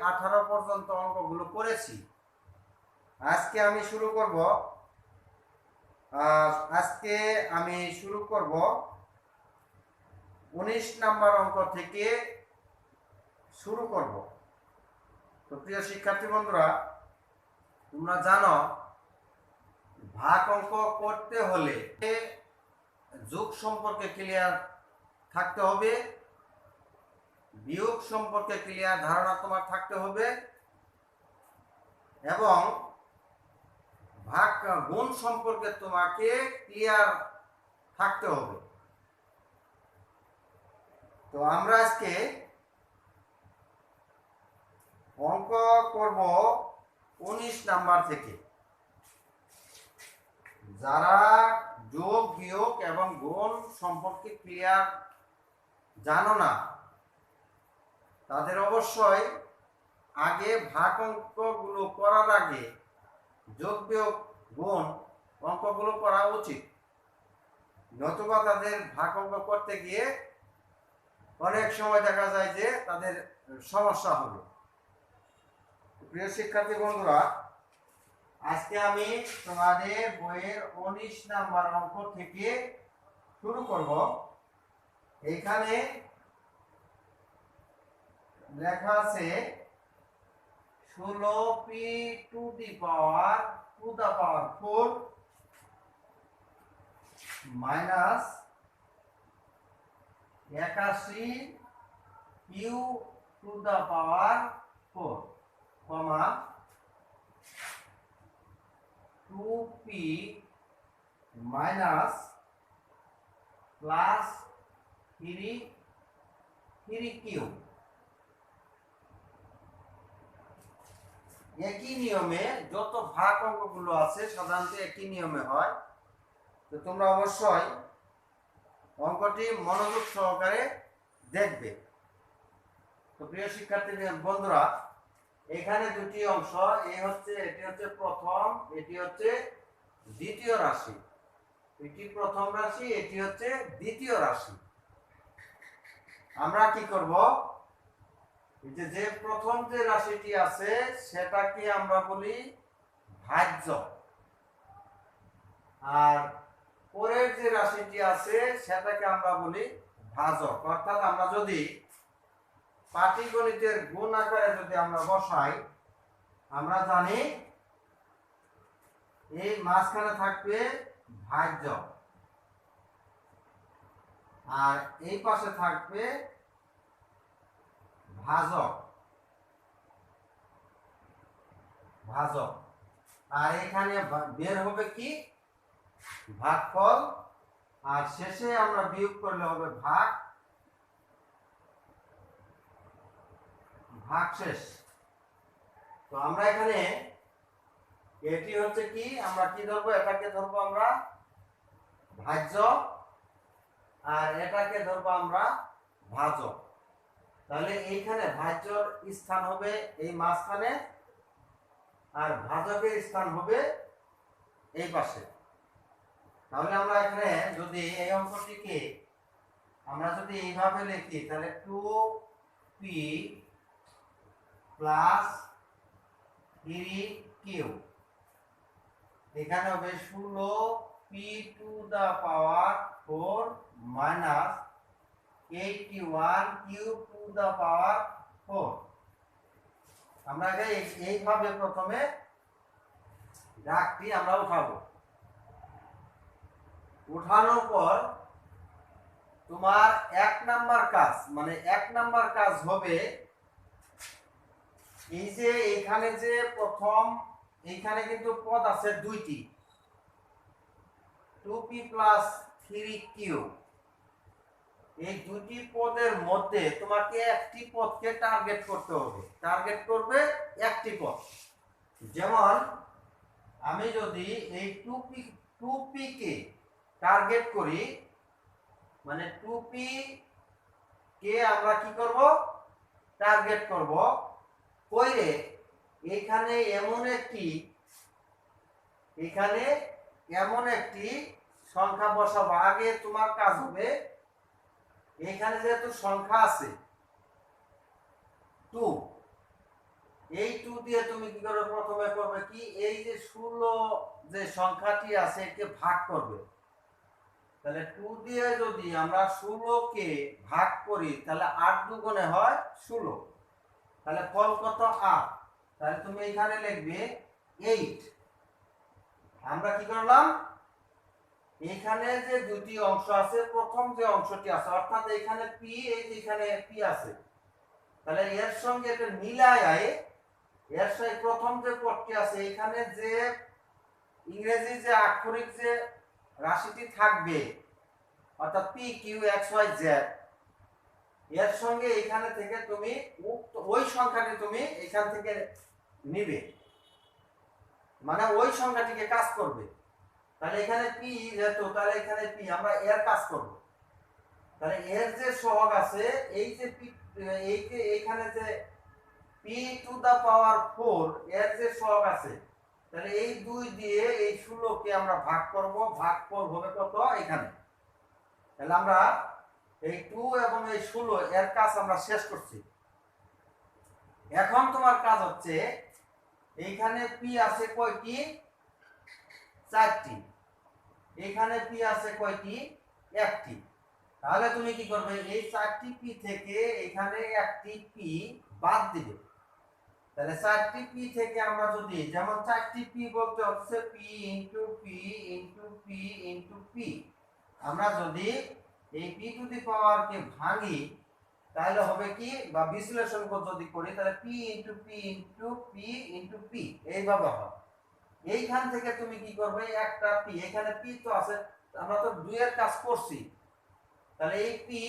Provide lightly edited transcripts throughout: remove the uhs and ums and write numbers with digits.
18 পর্যন্ত অঙ্কগুলো করেছি। আজকে আমি শুরু করব 19 নাম্বার অঙ্ক থেকে শুরু করব। তো প্রিয় শিক্ষার্থী বন্ধুরা, তোমরা জানো ভাগ অঙ্ক করতে হলে যোগ সম্পর্কে ক্লিয়ার থাকতে হবে, বিয়োগ সম্পর্কে ক্লিয়ার ধারণা তোমার থাকতে হবে এবং ভাগ গুণ সম্পর্কে তোমাকে ক্লিয়ার থাকতে হবে। তো আমরা আজকে অঙ্ক করব 19 নাম্বার থেকে। যারা যোগ বিয়োগ এবং গুণ সম্পর্কে ক্লিয়ার জানো না, তাদের অবশ্যই আগে ভাগ অঙ্কগুলো করার আগে যোগ বিয়োগ গুণ অঙ্কগুলো করা উচিত, নতুবা তাদের ভাগ অঙ্ক করতে গিয়ে অনেক সময় দেখা যায় যে তাদের সমস্যা হবে। প্রিয় শিক্ষার্থী বন্ধুরা, আজকে আমি তোমাদের বইয়ের 19 নাম্বার অঙ্ক থেকে শুরু করব। এখানে লেখা আছে 16p to the power 4 minus 81q to the power 4 comma 2p minus plus 3q। একই নিয়মে যত ভাগ অঙ্কগুলো আছে সাধারণত একই নিয়মে হয়। তো তোমরা অবশ্যই অঙ্কটি মনোযোগ সহকারে দেখবে। তো প্রিয় শিক্ষার্থী বন্ধুরা, এখানে দুটি অংশ, এটি হচ্ছে প্রথম, এটি হচ্ছে দ্বিতীয় রাশি। এটি প্রথম রাশি, এটি হচ্ছে দ্বিতীয় রাশি। আমরা কি করব, যে প্রথম যে রাশিটি আছে সেটাকে আমরা বলি ভাজ্য, আর পরের যে রাশিটি আছে সেটাকে আমরা বলি ভাজক। অর্থাৎ আমরা যদি পাটিগণিতের গুণ আকারে যদি আমরা বসাই, আমরা জানি এই মাঝখানে থাকবে ভাজ্য আর এই পাশে থাকবে ভাজক, আর এখানে বের হবে কি ভাগফল, আর শেষে আমরা বিয়োগ করলে হবে ভাগশেষ। তো আমরা এখানে এটি হচ্ছে কি, আমরা কি ধরবো, এটাকে ধরবো আমরা ভাজ্য আর এটাকে ধরবো আমরা ভাজক। তাহলে এইখানে ভাজ্যর স্থান হবে এই মাঝখানে আর ভাজকের স্থান হবে এই পাশে। তাহলে আমরা এখানে যদি এই অঙ্কটিকে আমরা যদি এইভাবে লিখি, তাহলে 2p প্লাস 3q, এখানে হবে 16p to the power 4 minus 81q to the power 4। আমরা এইভাবে প্রথমে দাগটি আমরা উঠাবো। উঠানোর পর তোমার 1 নাম্বার কাজ, মানে 1 নাম্বার কাজ হবে এই যে এখানে যে প্রথম, এইখানে কিন্তু পদ আছে দুইটি, 2p প্লাস 3q। এই দুটি পদের মধ্যে তোমাকে একটি পদকে টার্গেট করতে হবে, টার্গেট করবে একটি পদ। যেমন আমি যদি এই 2p কে টার্গেট করি, মানে 2p কে আমরা কি করব, টার্গেট করব, কইরে এখানে এমন একটি সংখ্যা বসাবো। আগে তোমার কাজ হবে, এখানে যেহেতু সংখ্যা আছে 2, এই 2 দিয়ে তুমি কি করবে, প্রথমে করবে কি, এই যে 16 যে সংখ্যাটি আছে একে ভাগ করবে। তাহলে 2 দিয়ে যদি আমরা 16 কে ভাগ করি তাহলে 8 দুগুণে হয় 16, তাহলে ফল কত 8। তাহলে তুমি এখানে লিখবে 8। আমরা কি করলাম, এখানে যে দুটি অংশ আছে, প্রথম যে অংশটি আছে অর্থাৎ এখানে পি, এই যে এখানে পি আছে, তাহলে এর সঙ্গে এটা মিলায় এর সঙ্গে প্রথম যে পদটি আছে এখানে যে ইংরেজি যে আক্ষরিক যে রাশিটি থাকবে অর্থাৎ P Q X Y Z, এর সঙ্গে এখানে থেকে তুমি ওই সংখ্যাটি তুমি এখান থেকে নিবে, মানে ওই সংখ্যাটিকে কাজ করবে। তাহলে এখানে পি যেহেতু, তাহলে এখানে পি আমরা এর কাজ করব। তাহলে এর যে সহগ আছে এই যে পি, এই যে এখানে যে পি টু দা পাওয়ার 4 এর যে সহগ আছে, তাহলে এই 2 দিয়ে এই 16 কে আমরা ভাগ করব, ভাগফল হবে কত এখানে। তাহলে আমরা এই 2 এবং এই 16 এর কাজ আমরা শেষ করছি। এখন তোমার কাজ হচ্ছে এইখানে পি আছে কয়টি, 4টি। এখানে পি আছে কয়টি, 1টি। তাহলে তুমি কি করবে, এই 4টি পি থেকে এখানে 1টি পি বাদ দিবে। তাহলে 4টি পি থেকে আমরা যদি, যেমন 4টি পি বলতে হচ্ছে P into P into P into P, আমরা যদি এই পি টু দি পাওয়ার কে ভাঙি তাহলে হবে কি, বা বিশ্লেষণ যদি করি তাহলে P into P into P into P এইভাবে হয়। এইখান থেকে তুমি কি করবে, একটা পি, এখানে পি তো আছে, আমরা তো 2 এর কাজ করছি, তাহলে এই পি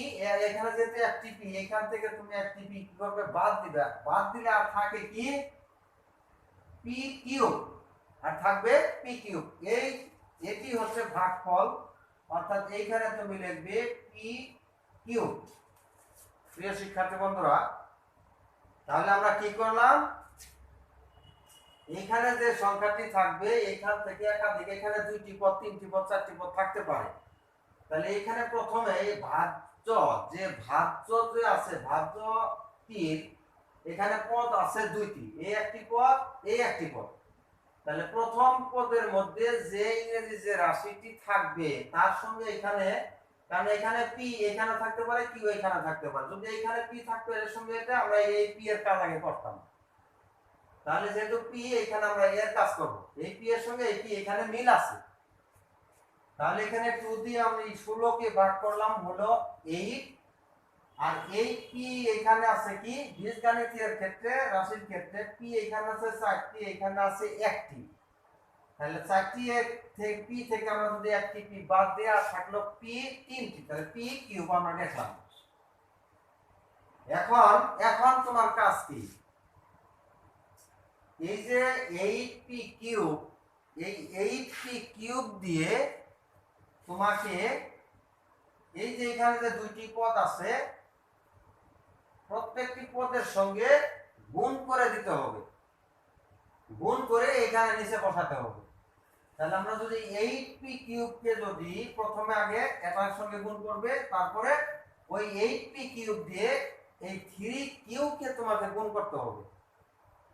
এখানে যেতে একটি পি, এখান থেকে তুমি একটি পি কি করবে, বাদ দিবে। বাদ দিলে আর থাকে কি, পি কিউব, আর থাকবে পি কিউব। এটি হচ্ছে ভাগফল, অর্থাৎ এইখানে তুমি লিখবে পি কিউব। প্রিয় শিক্ষার্থী বন্ধুরা, তাহলে আমরা কি করলাম, এখানে যে সংখ্যাটি থাকবে এখান থেকে একাধিক, এখানে 2টি পদ 3টি পদ 4টি পদ থাকতে পারে। তাহলে এখানে প্রথমে ভাজ্য যে আছে, ভাজ্যটির এখানে পদ আছে 2টি, এই একটি পদ, এই একটি পদ। তাহলে প্রথম পদের মধ্যে যে ইংরেজি যে রাশিটি থাকবে তার সঙ্গে এখানে, কারণ এখানে পি এখানে থাকতে পারে, কিউ এখানে থাকতে পারে, যদি এখানে পি থাকতো এর সঙ্গে এটা আমরা এই পি এর কাজ আগে করতাম। তাহলে যেহেতু পি এখানে আমরা এর কাজ করব, এই পি এর সঙ্গে এই পি এখানে মিল আছে। তাহলে এখানে 2 দিয়ে আমরা এই 16 কে ভাগ করলাম হলো 8, আর এই পি এখানে আছে কি, বীজগণিতের ক্ষেত্রে রাশির ক্ষেত্রে পি এখানে আছে 4টি, এখানে আছে 1টি। তাহলে 4টি থেকে পি থেকে আমরা যদি 1টি পি বাদ দিই আর থাকলো পি 3টি, তাহলে পি কিউব আমরা লিখলাম। এখন এখন তোমার কাজ কি, এই যে 8p কিউব, এই 8p কিউব দিয়ে তোমাকে এই যে এখানে যে 2টি পদ আছে প্রত্যেকটি পদের সঙ্গে গুণ করে দিতে হবে, গুণ করে এখানে নিচে বসাতে হবে। তাহলে আমরা যদি 8p কিউব কে যদি প্রথমে আগে এটার সঙ্গে গুণ করবে, তারপরে ওই 8p কিউব দিয়ে এই 3q কে তোমাকে গুণ করতে হবে।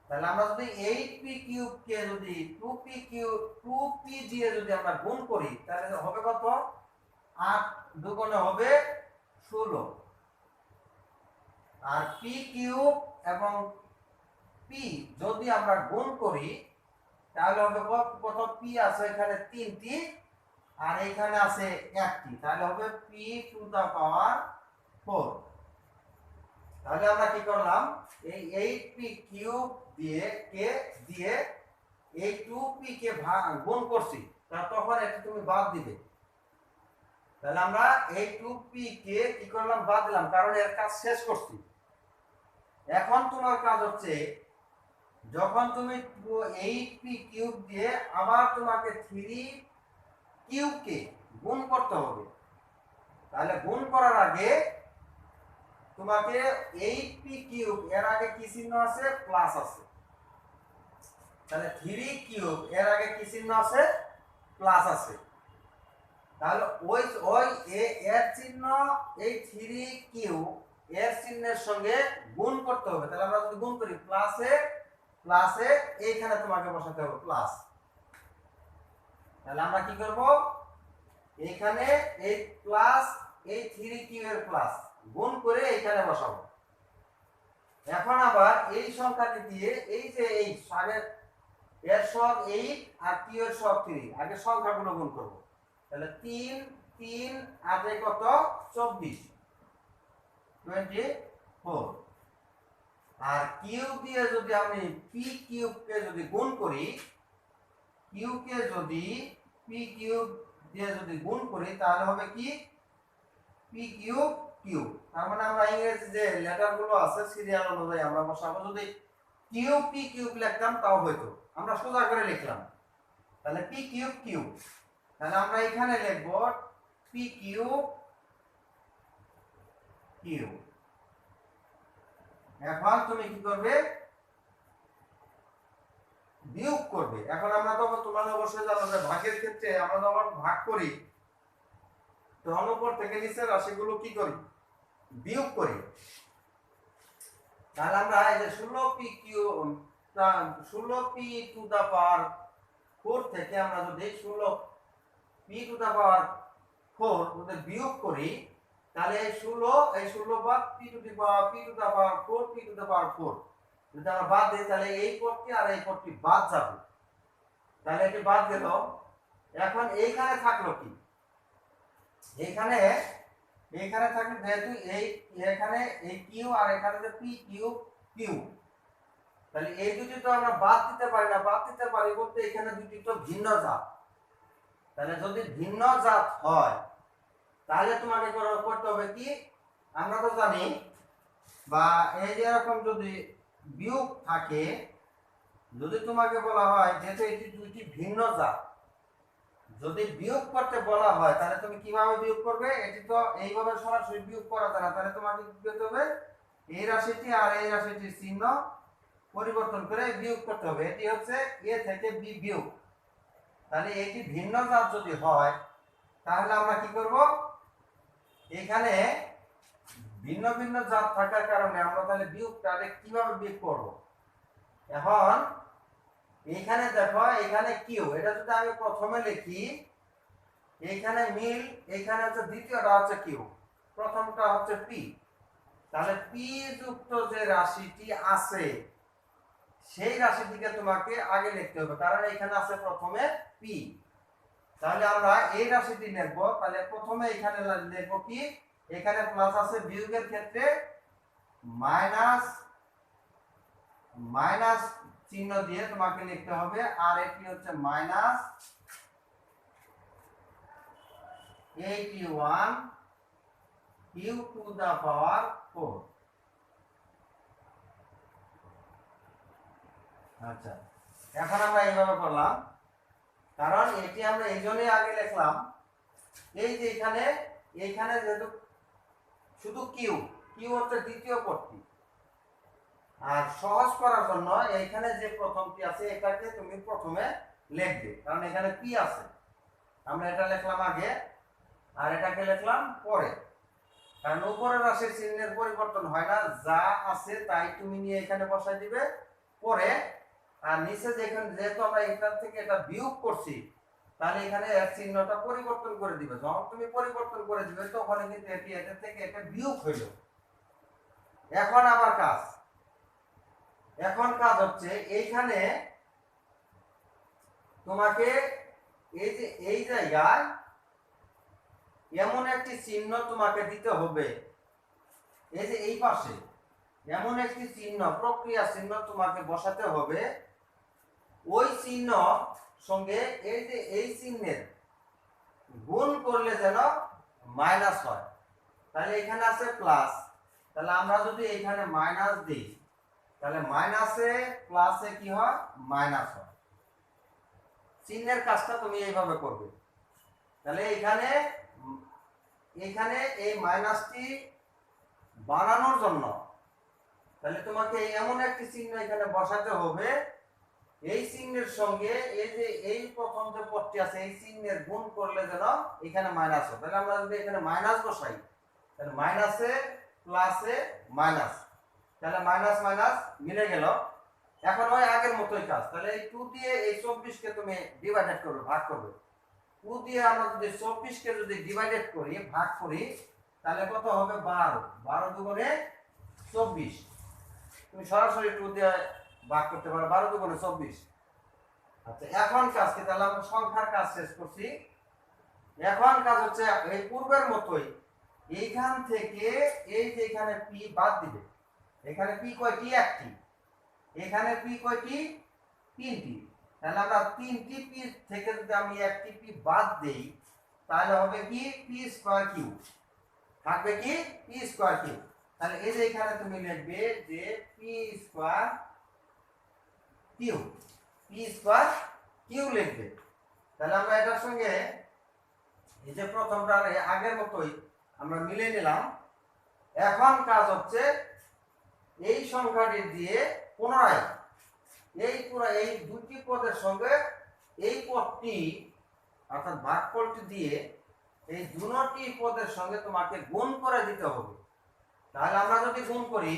তাহলে আমরা যদি 8p কিউব কে যদি 2p দিয়ে যদি আমরা গুণ করি তাহলে হবে কত, 8 দুগুণে হবে 16, আর p কিউব এবং p যদি আমরা গুণ করি তাহলে হবে কত, p আছে এখানে 3টি আর এখানে আছে 1টি, তাহলে হবে p টু দা পাওয়ার 4। তাহলে আমরা কি করলাম, এই 8p কিউব দিয়ে এই 2p কে গুণ করছি, তখন এটা তুমি বাদ দিবে। তাহলে আমরা এই 2p কে কি করলাম, বাদ দিলাম, কারণ এর কাজ শেষ করছি। এখন তোমার কাজ হচ্ছে যখন তুমি 8p কিউব দিয়ে আবার তোমাকে 3q কে গুণ করতে হবে, তাহলে গুণ করার আগে তোমাকে 8p কিউব এর আগে কি চিহ্ন আছে, প্লাস আছে, তাহলে 3q এর আগে কি চিহ্ন আছে, প্লাস আছে। তাহলে ওই ওই এর চিহ্ন এই 3q এর চিহ্নের সঙ্গে গুণ করতে হবে। তাহলে আমরা যদি গুণ করি প্লাসে প্লাসে এইখানে তোমাকে বসাতে হবে প্লাস। তাহলে আমরা কি করব, এইখানে এই প্লাস এই 3q এর প্লাস গুণ করে এইখানে বসাবো। এখন আবার এই সংখ্যাটি দিয়ে এই যে এই আগের এর সব 8 আর q এর সব 3, আগে সংখ্যাগুলো গুণ করব। তাহলে 3 3 আর কত 24 24। আর কিউব দিয়ে যদি আমি পি কিউব কে যদি গুণ করি, কিউ কে যদি পি কিউব দিয়ে যদি গুণ করি তাহলে হবে কি পি কিউব কিউব। তার মানে আমরা ইংরেজি যে লেটার গুলো আছে সিরিয়াল অনুযায়ী আমরা বসাবো। যদি কিউব পি কিউব লিখতাম তাও হইতো, আমরা সোজা করে লিখলাম। তাহলে পি কিউব কিউব, তাহলে আমরা এখানে লিখব পি কিউব কিউব। এখন তুমি কি করবে, বিয়োগ করবে। এখন আমরা তখন তোমাদের অবশ্যই জানো যে ভাগের ক্ষেত্রে আমরা যখন ভাগ করি তখন উপর থেকে নিচের রাশিগুলো কি করি, বিয়োগ করি। তাহলে আমরা এই যে 16p টু দা পাওয়ার 4 থেকে আমরা যদি 16p টু দা পাওয়ার 4 যদি বিয়োগ করি তাহলে এই 16 বাদ p to the power 4 p to the power 4 যদি আমরা বাদ দিই তাহলে এই পদটি আর এই পদটি বাদ যাবে। তাহলে এটি বাদ গেল। এখন এইখানে থাকলো কি, এইখানে থাকলো যেহেতু এখানে এই কিউ আর এখানে যে পি কিউ কিউ, তাহলে এই দুটি তো আমরা বাদ দিতে পারি না। বাদ দিতে পারি বলতে এখানে দুটি তো ভিন্ন জাত। তাহলে যদি ভিন্ন জাত হয় তাহলে তোমাকে করতে হবে কি, আমরা তো জানি বা এই যে এরকম যদি বিয়োগ থাকে, যদি তোমাকে বলা হয় যেহেতু এটি দুইটি ভিন্ন জাত, যদি বিয়োগ করতে বলা হয় তাহলে তুমি কিভাবে বিয়োগ করবে, এটি তো এইভাবে সরাসরি বিয়োগ করা যায় না। তাহলে তোমাকে কি করতে হবে, এই রাশিটি আর এই রাশিটির চিহ্ন পরিবর্তন করে বিয়োগ করতে হবে। এটি হচ্ছে এ থেকে বি বিয়োগ। তাহলে এটি ভিন্ন জাত যদি হয় তাহলে আমরা কি করব, এখানে ভিন্ন ভিন্ন জাত থাকার কারণে আমরা তাহলে বিয়োগটা কিভাবে বিয়োগ করব। এখন এখানে দেখো এখানে কিউ, এটা যদি আমি প্রথমে লিখি এইখানে মিল, এখানে হচ্ছে দ্বিতীয়টা হচ্ছে কিউ, প্রথমটা হচ্ছে পি। তাহলে পি যুক্ত যে রাশিটি আছে সেই রাশিটিকে তোমাকে আগে লিখতে হবে, কারণ এখানে আছে প্রথমে পি। তাহলে আমরা এই রাশিটি লিখব। তাহলে প্রথমে এখানে লিখব কি, এখানে প্লাস আছে, বিয়োগের ক্ষেত্রে মাইনাস মাইনাস চিহ্ন দিয়ে তোমাকে লিখতে হবে। আর এটি হচ্ছে minus 81 q to the power 4। আচ্ছা, এখন আমরা এইভাবে করলাম, কারণ এটি আমরা এই জন্যই আগে লিখলাম, এই যে এইখানে যেহেতু শুধু কিউ হচ্ছে দ্বিতীয় পদটি, আর সহজ করার জন্য এইখানে যে প্রথমটি আছে এটাকে তুমি প্রথমে লিখবে, কারণ এখানে পি আছে। আমরা এটা লিখলাম আগে আর এটাকে লিখলাম পরে, কারণ উপরের রাশির চিহ্নের পরিবর্তন হয় না, যা আছে তাই তুমি নিয়ে এখানে বসাই দিবে পরে। আর নিচে যেহেতু আমরা এখান থেকে এটা বিয়োগ করছি তাহলে এখানে এর চিহ্নটা পরিবর্তন করে দিবে। যখন তুমি পরিবর্তন করে দিবে তখন কিন্তু এটি এটা থেকে এটা বিয়োগ হইল। এখন আবার কাজ হচ্ছে এইখানে তোমাকে এই যে এই জায়গায় এমন একটি চিহ্ন তোমাকে দিতে হবে, এই যে এই পাশে এমন একটি চিহ্ন, প্রক্রিয়া চিহ্ন তোমাকে বসাতে হবে। ওই চিহ্ন সঙ্গে এই যে এই চিহ্নের গুণ করলে যেন মাইনাস হয়। তাহলে এখানে আছে প্লাস, তাহলে আমরা যদি এখানে মাইনাস দিই তাহলে মাইনাসে প্লাসে কি হয়, মাইনাস হয়। চিহ্নের কাজটা তুমি এইভাবে করবে। তাহলে এখানে এই মাইনাসটি বানানোর জন্য তাহলে তোমাকে এমন একটি চিহ্ন এখানে বসাতে হবে, এই চিহ্নের সঙ্গে এই যে এই প্রথম যে পদটি আছে এই চিহ্নের গুণ করলে যেন এখানে মাইনাস হয়। তাহলে আমরা যদি এখানে মাইনাস বসাই তাহলে মাইনাসে প্লাসে মাইনাস, তাহলে মাইনাস মাইনাস মিলে গেল। এখন ওই আগের মতোই কাজ, তাহলে এই 2 দিয়ে এই 24 কে তুমি ডিভাইডেড করবে, ভাগ করবে। 2 দিয়ে আমরা যদি 24 কে যদি ডিভাইডেড করি, ভাগ করি, তাহলে কত হবে? 12। 12 দুগুণে 24। তুমি সরাসরি 2 দিয়ে ভাগ করতে পারো, 12 দুগুণে 24। আচ্ছা, এখন কাজ কি? তাহলে আমরা সংখ্যার কাজ শেষ করছি। এখন কাজ হচ্ছে এই পূর্বের মতোই, এইখান থেকে এই যে এখানে পি বাদ দিবে। এখানে পি কয়টি? একটি। এখানে পি কয়টি? তিনটি। তাহলে আমরা তিনটি পি থেকে যদি আমি একটি পি বাদ দেই, তাহলে হবে কি? পি স্কয়ার কিউ থাকবে কি? P square Q. তাহলে এই যে এখানে তুমি লিখবে যে P square Q, P square Q লিখবে। তাহলে আমরা এটার সঙ্গে এই যে প্রথমটা আগের মতোই আমরা মিলে নিলাম। এখন কাজ হচ্ছে এই সংখ্যাটি দিয়ে পুনরায় এই দুটি পদের সঙ্গে এই পদটি অর্থাৎ ভাগফলটি দিয়ে এই দুটি পদের সঙ্গে তোমাকে গুণ করে দিতে হবে। তাহলে আমরা যদি গুণ করি,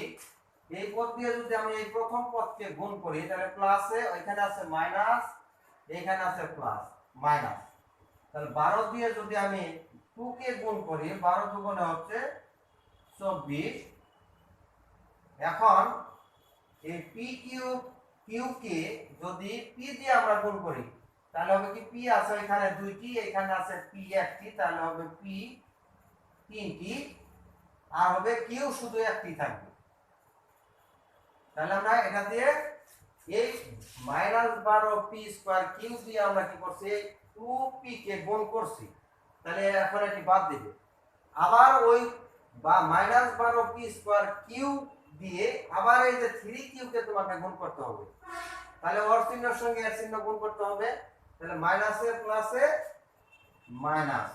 এই পদ দিয়ে যদি আমি এই প্রথম পদকে গুণ করি, তাহলে প্লাসে এখানে আছে মাইনাস, এখানে আছে প্লাস মাইনাস। তাহলে 12 দিয়ে যদি আমি 2 কে গুণ করি, 12 দুগুণে হচ্ছে 24। এখন এই পি কিউ কিউ কে যদি পি দিয়ে আমরা গুণ করি, তাহলে হবে কি? পি আছে এখানে দুইটি, এখানে আছে পি একটি, তাহলে হবে পি তিনটি, আর হবে কিউ শুধু একটি থাকবে। তাহলে আমরা এটা দিয়ে এই -12 পি স্কয়ার কিউ দিয়ে আমরা কি করছি? 2p কে গুণ করছি, তাহলে এখন এটি বাদ দিবে। আবার ওই বা -12 পি স্কয়ার কিউ দিয়ে আবার এই যে 3q কে তোমাকে গুণ করতে হবে। তাহলে ওর চিহ্নের সঙ্গে এর চিহ্ন গুণ করতে হবে। তাহলে মাইনাসে প্লাসে মাইনাস,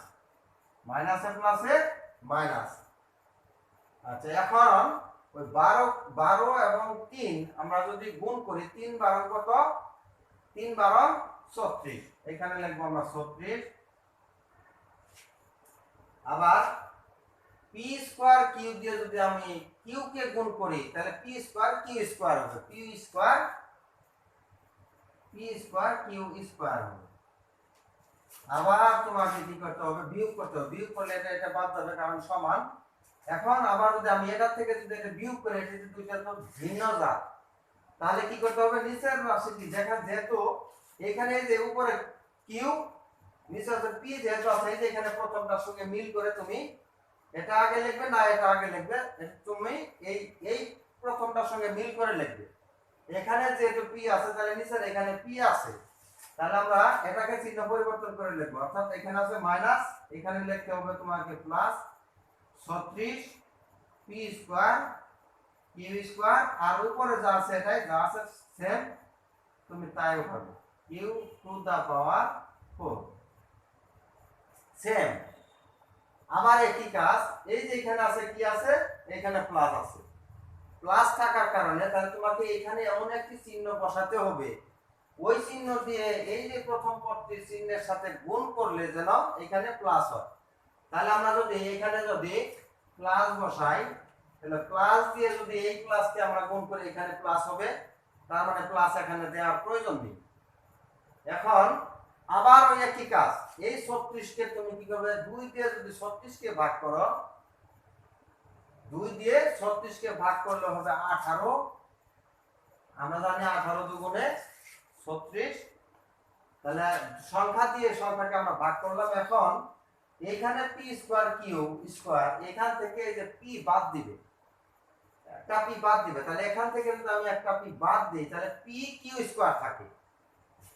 মাইনাসে প্লাসে মাইনাস। আচ্ছা, এখন ওই 12 এবং 3 আমরা যদি গুণ করি, 3 12 কত? 3 12 36। এখানে লিখবো আমরা 36। আবার পি স্কয়ার কিউ দিয়ে যদি আমি কিউ কে গুণ করি, তাহলে পি স্কয়ার কিউ স্কয়ার হবে, পি স্কয়ার কিউ স্কয়ার হবে। আবার তোমাকে কি করতে হবে? বিয়োগ করতে হবে। বিয়োগ করলে এটা বাদ যাবে, কারণ সমান। এখন আবার যদি আমি এটা থেকে যদি এটা বিয়োগ করি, এটা যদি দুইটা তো ভিন্ন জাত, তাহলে কি করতে হবে? নিচের রাশিটি যেহেতু এখানে যে উপরে কিউ, নিচে আছে পি, যেহেতু আছে এই যে এখানে প্রথমটার সঙ্গে মিল করে তুমি এটা আগে লিখবে না এটা আগে লিখবে, তুমি এই প্রথমটার সঙ্গে মিল করে লিখবে। এখানে যেহেতু পি আছে, তাহলে নিচের এখানে পি আছে, তাহলে আমরা এটাকে চিহ্ন পরিবর্তন করে লিখবো। অর্থাৎ এখানে আছে মাইনাস, এখানে লিখতে হবে তোমাকে plus 36 p square q square, আর উপরে যা আছে এটাই যা আছে সেম, তুমি তাই উঠাবে, q to the power 4 same. আবার একই কাজ, এই যে এখানে আছে কি আছে? এখানে প্লাস আছে। প্লাস থাকার কারণে তাহলে তোমাকে এখানে এমন একটি চিহ্ন বসাতে হবে, ওই চিহ্ন দিয়ে এই যে প্রথম পদটির চিহ্নের সাথে গুণ করলে যেন এখানে প্লাস হয়। তাহলে আমরা যদি এখানে যদি প্লাস বসাই, তাহলে প্লাস দিয়ে যদি এই প্লাসকে আমরা গুণ করি, এখানে প্লাস হবে, তার মানে প্লাস এখানে দেওয়ার প্রয়োজন নেই। এখন আবার ওই একই কাজ, এই 36 কে তুমি কি করবে? 2 দিয়ে যদি 36 কে ভাগ করো, 2 দিয়ে 36 কে ভাগ করলে হবে 18। আমরা জানি 18 দুগুণে 36। তাহলে সংখ্যা দিয়ে সংখ্যাকে আমরা ভাগ করলাম। এখন এখানে পি স্কয়ার কিউ স্কয়ার, এখান থেকে এই যে পি বাদ দিবে, একটা পি বাদ দিবে। তাহলে এখান থেকে যদি আমি একটা পি বাদ দিই, তাহলে পি কিউ স্কয়ার থাকে।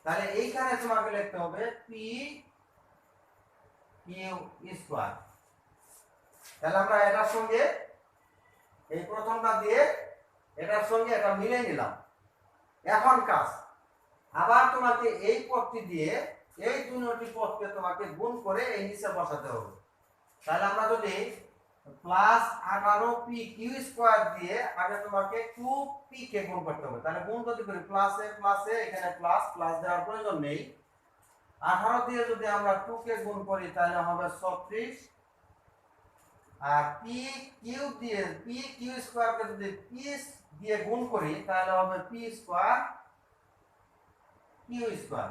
তাহলে এইখানে তোমাকে লিখতে হবে পি কিউ স্কয়ার। তাহলে আমরা এটার সঙ্গে এই প্রথমটা দিয়ে এটার সঙ্গে এটা মিলিয়ে নিলাম। এখন কাজ, আবার তোমাকে এই পদটি দিয়ে এই দুটি পদকে তোমাকে গুণ করে এই নিচে বসাতে হবে। তাহলে আমরা যদি প্লাস 18 পি কিউ স্কয়ার দিয়ে আগে তোমাকে 2p কে গুণ করতে হবে। তাহলে গুণ যদি করি প্লাসে প্লাসে, এখানে প্লাস প্লাস দেওয়ার প্রয়োজন নেই। 18 দিয়ে যদি আমরা 2 কে গুণ করি, তাহলে হবে 36 আর পি কিউব দিয়ে পি কিউ স্কয়ারকে যদি পি দিয়ে গুণ করি তাহলে হবে পি স্কয়ার কিউ স্কয়ার।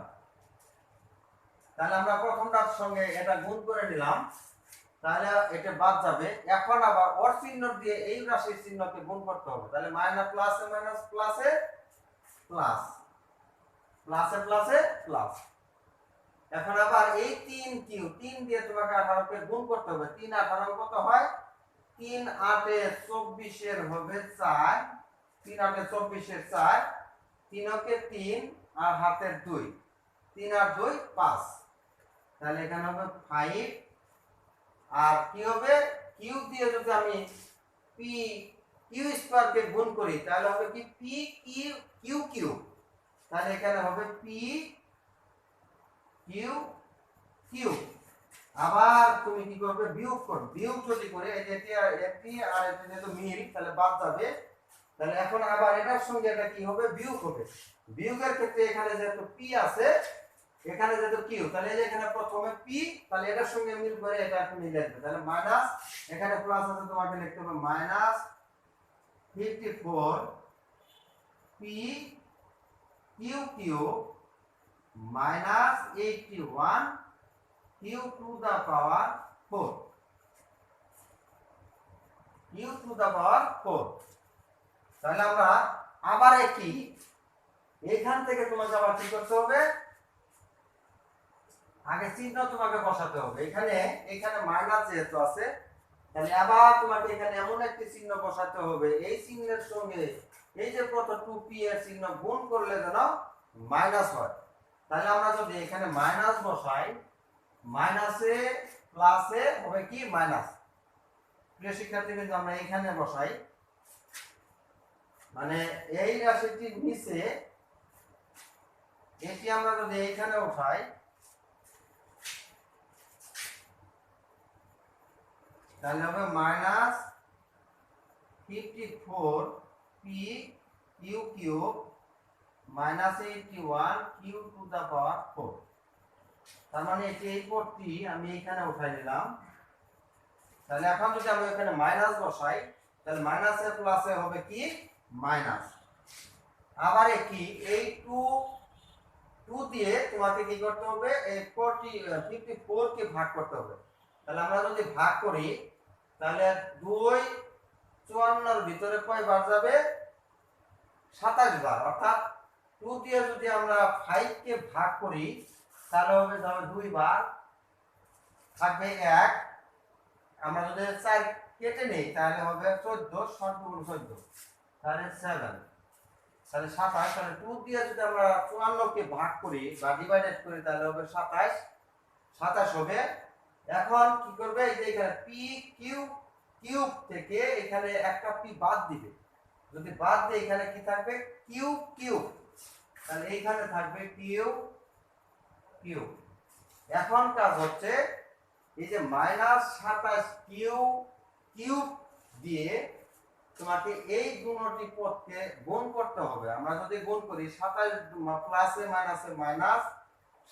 তাহলে আমরা প্রথমটার সঙ্গে এটা গুণ করে নিলাম, তাহলে এটা বাদ যাবে। এখন আবার ওর চিহ্ন দিয়ে এই রাশির চিহ্নকে গুণ করতে হবে, তাহলে মাইনাস প্লাসে মাইনাস প্লাসে প্লাস, প্লাসে প্লাসে প্লাস। এখন আবার এই 3 কিউ 3 দিয়ে তোমাকে 18 কে গুণ করতে হবে। 3 18 কত হয়? 3 8 এ 24 এর হবে 4, 3 8 এ 24 এর 4, 3 কে 3 আর হাতের 2, 3 আর 2 5। তাহলে এখানে হবে 5। আর কি হবে? কিউ দিয়ে যদি আমি পি কিউ স্কয়ার কে গুণ করি তাহলে হবে কি পি কিউ কিউ কিউ। তাহলে এখানে হবে পি কিউ কিউ। আবার তুমি কি করবে? বিয়োগ করবে। বিয়োগ যদি করে এটি আর এটি যেহেতু মিল তাহলে বাদ যাবে। তাহলে এখন আবার এটার সঙ্গে এটা কি হবে? বিয়োগ হবে। বিয়োগের ক্ষেত্রে এখানে যেহেতু পি আছে, এখানে যেহেতু কিউ, তাহলে এখানে প্রথমে পি, তাহলে এটার সঙ্গে মিল করে এটা মিলে যাবে। তাহলে মাইনাস, এখানে প্লাস আছে তোমাকে লিখতে হবে minus 54 p Q q minus 81 q to the power 4, q to the power 4। তাহলে আমরা আবার একই এখান থেকে তোমাকে আবার কি করতে হবে? আগে চিহ্ন তোমাকে বসাতে হবে। এখানে মাইনাস যেহেতু আছে, তাহলে আবার তোমাকে এখানে এমন একটি চিহ্ন বসাতে হবে, এই চিহ্নের সঙ্গে এই যে কত 2p এর চিহ্ন গুণ করলে যেন মাইনাস হয়। তাহলে আমরা যদি এখানে মাইনাস বসাই, মাইনাসে প্লাসে হবে কি মাইনাস। প্রিয় শিক্ষার্থীবৃন্দ, আমরা এখানে বসাই, মানে এই রাশিটির নিচে এটি আমরা যদি এইখানে উঠাই তাহলে হবে minus 54 p q cube minus 81 q to the power 4। তার মানে এই পদটি আমি এখানে উঠাই নিলাম। তাহলে এখন যদি আমি এখানে মাইনাস বসাই তাহলে মাইনাসে প্লাসে হবে কি মাইনাস। আবার কি এই 2 দিয়ে তোমাকে কি করতে হবে? এই 54 কে ভাগ করতে হবে। তাহলে আমরা যদি ভাগ করি তাহলে 2 54 এর ভিতরে কয়বার যাবে? 27 বার। অর্থাৎ 2 দিয়ে যদি আমরা 5 কে ভাগ করি তাহলে হবে যাবে 2 বার, থাকবে 1। আমরা যদি 4 কেটে নেই তাহলে হবে 14, 14 তাহলে 7, তাহলে 27। তাহলে 2 দিয়ে যদি আমরা 54 কে ভাগ করি বা ডিভাইডেড করি তাহলে হবে 27 হবে। এখন কি করবে? এই যে এখানে পি কিউ কিউব থেকে এখানে একটা পি বাদ দিবে। যদি বাদ দেই এখানে কি থাকবে? Q Q. তাহলে এইখানে থাকবে কিউ কিউ। এখন কাজ হচ্ছে এই যে মাইনাস 27 কিউ কিউব দিয়ে তোমাকে এই দুটি পদকে গুণ করতে হবে। আমরা যদি গুণ করি 27 প্লাসে মাইনাসে মাইনাস,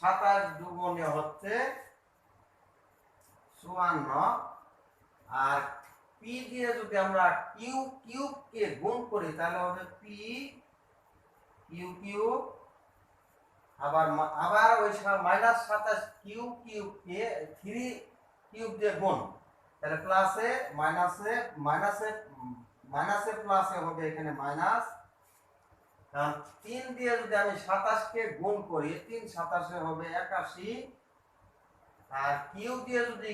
27 দুগুণে হচ্ছে 54। আর পি দিয়ে যদি আমরা কিউ কিউব কে গুণ করি তাহলে হবে পি কিউ কিউব। আবার ওই মাইনাস 27 কিউ কিউব কে 3 কিউব দিয়ে গুণ, তাহলে প্লাসে মাইনাসে মাইনাসে মাইনাসে প্লাসে হবে এখানে মাইনাস। কারণ 3 দিয়ে যদি আমি 27 কে গুণ করি 3 27 হবে 81। আর কিউ দিয়ে যদি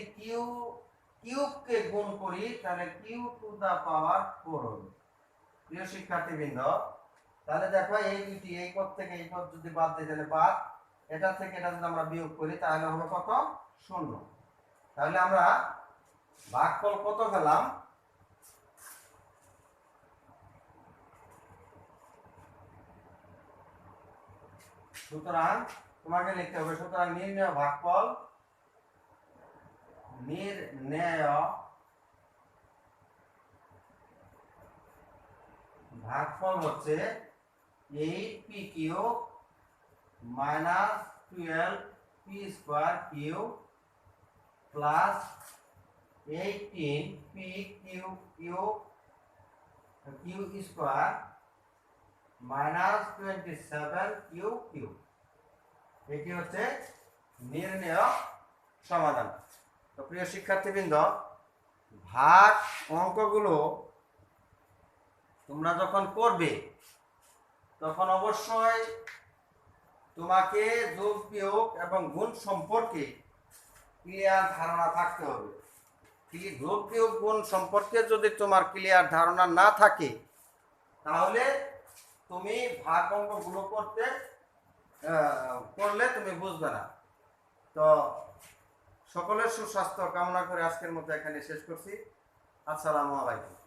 কিউব কে গুণ করি তাহলে কিউ টু দা পাওয়ার 4 হবে। প্রিয় শিক্ষার্থীবৃন্দ, তাহলে দেখো এই দুটি, এই পদ থেকে এই পদ যদি বাদ দিই তাহলে বাদ, এটা থেকে এটা যদি আমরা বিয়োগ করি তাহলে হবে কত? 0। তাহলে আমরা ভাগফল কত পেলাম? সুতরাং তোমাকে লিখতে হবে, সুতরাং নির্ণয় ভাগফল হচ্ছে 8p cube minus 12p square cube plus 18 P Q Q Q square minus 27 Q Q. এটি হচ্ছে নির্ণেয় সমাধান। তো প্রিয় শিক্ষার্থীবৃন্দ, ভাগ অঙ্কগুলো তোমরা যখন করবে তখন অবশ্যই তোমাকে যোগ বিয়োগ এবং গুণ সম্পর্কে ক্লিয়ার ধারণা থাকতে হবে। যোগ বিয়োগ গুণ সম্পর্কে যদি তোমার ক্লিয়ার ধারণা না থাকে তাহলে তুমি ভাগ অঙ্কগুলো করলে তুমি বুঝবে না। তো সকলের সুস্বাস্থ্য কামনা করে আজকের মতো এখানে শেষ করছি। আসসালামু আলাইকুম।